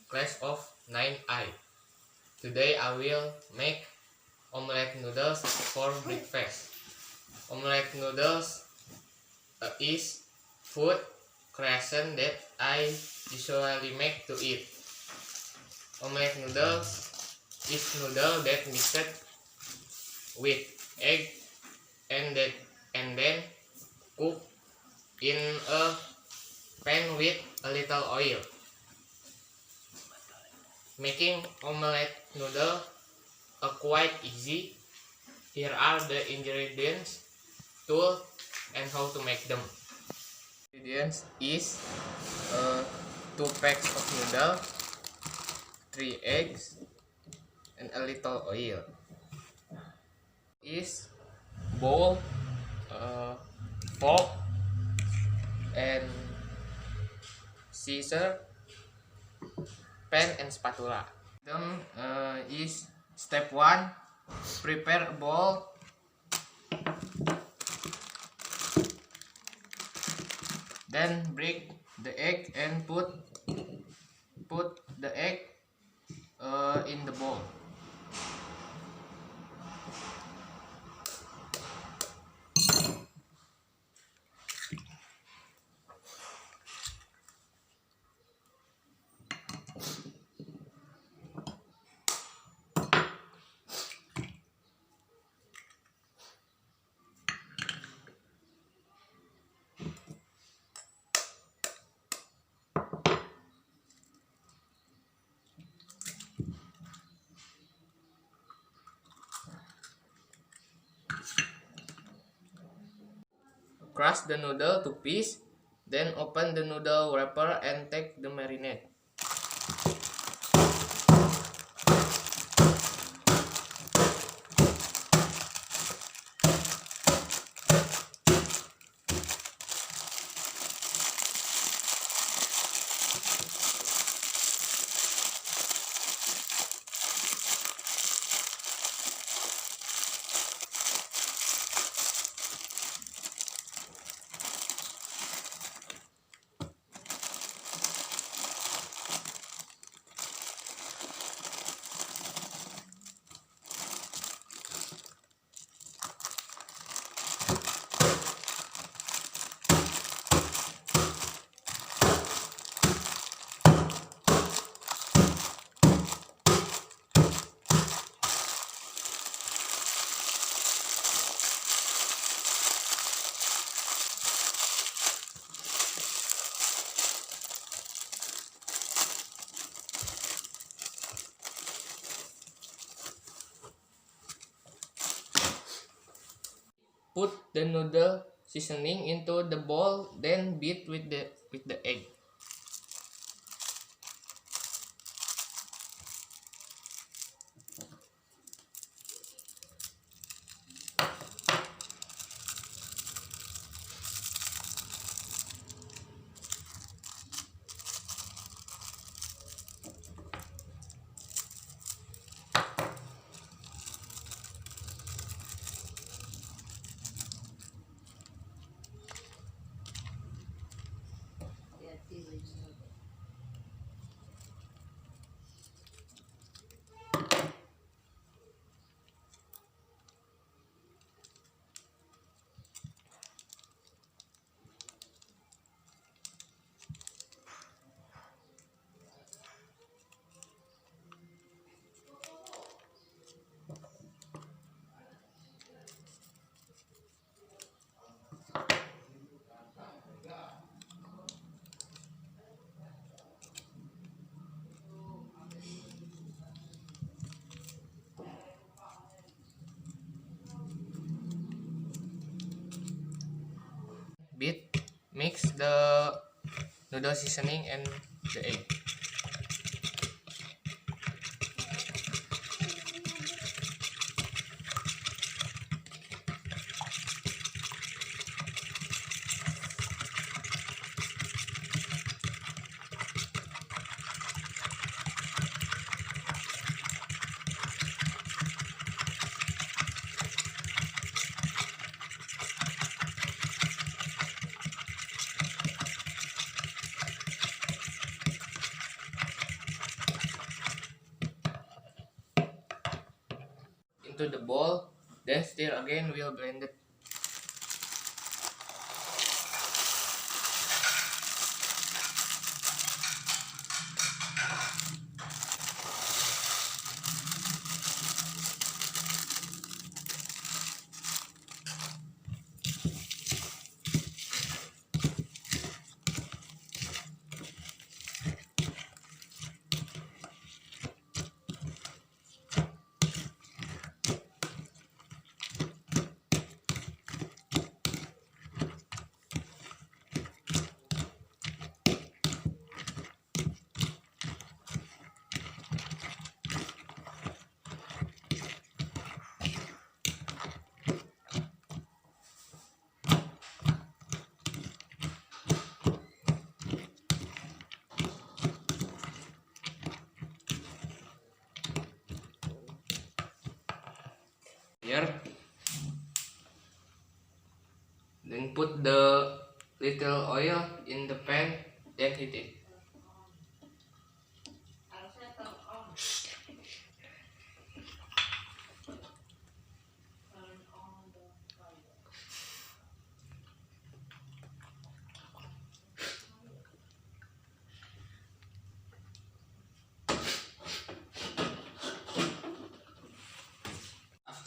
class of 9I. Today I will make omelette noodles for breakfast. Omelette noodles is food creation that I usually make to eat. Omelette noodles is noodle that mixed with egg and then cooked in a pan with a little oil. Making omelette noodle quite easy. Here are the ingredients, tool, and how to make them. Ingredients is 2 packs of noodle, 3 eggs, and a little oil. Is bowl, fork, and scissor, pan, and spatula. Them is step 1. Prepare a bowl. Then break the egg and put the egg in the bowl. Crush the noodle to pieces, then open the noodle wrapper and take the marinade. Put the noodle seasoning into the bowl, then beat with the egg. Mix the noodle seasoning and the egg. into the bowl, then stir again while blended. Here, then put the little oil in the pan, then heat it.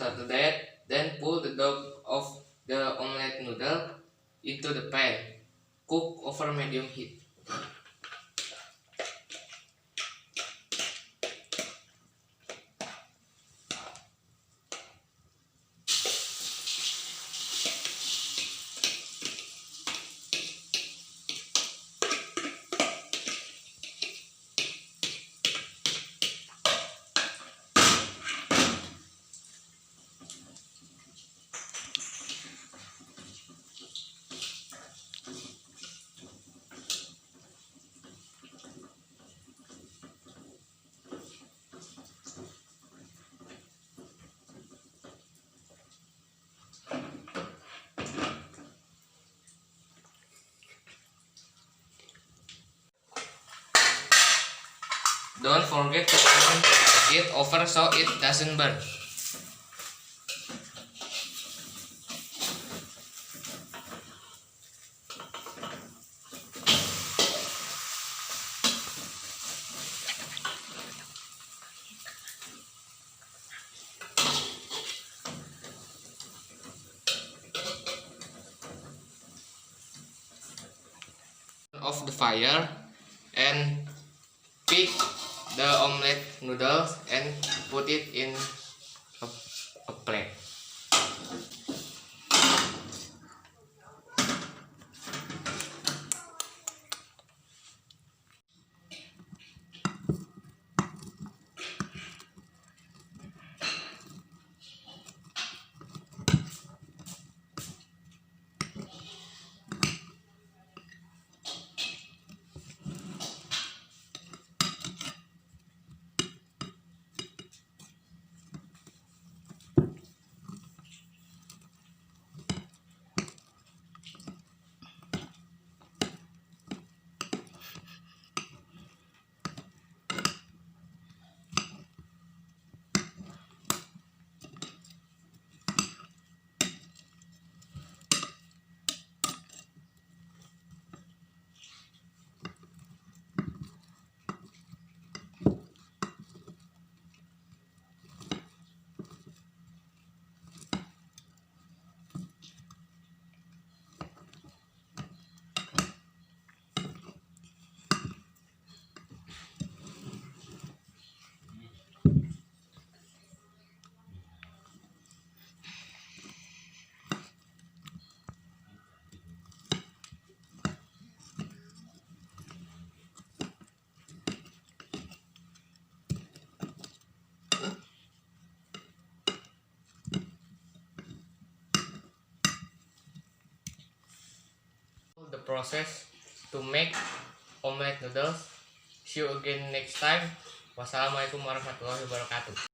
After that, then pull the dough of the omelette noodle into the pan. Cook over medium heat. Don't forget to turn it over so it doesn't burn. Off the fire and pick the omelette noodles and put it in a plate. The process to make omelette noodles. See you again next time. Wassalamualaikum warahmatullahi wabarakatuh.